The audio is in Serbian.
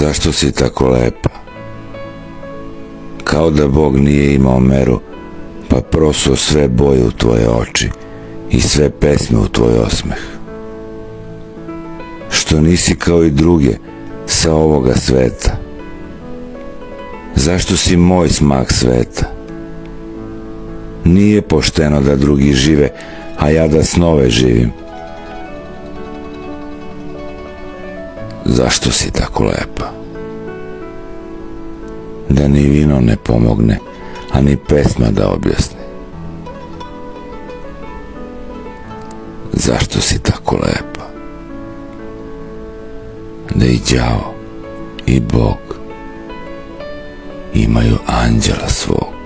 Zašto si tako lepa? Kao da Bog nije imao meru, pa prosuo sve boje u tvoje oči i sve pesme u tvoj osmeh. Što nisi kao i druge sa ovoga sveta? Zašto si moj smak sveta? Nije pošteno da drugi žive, a ja da snove živim. Zašto si tako lepa? Da ni vino ne pomogne, a ni pesma da objasni. Zašto si tako lepa? Da i đavo i Bog imaju anđela svog.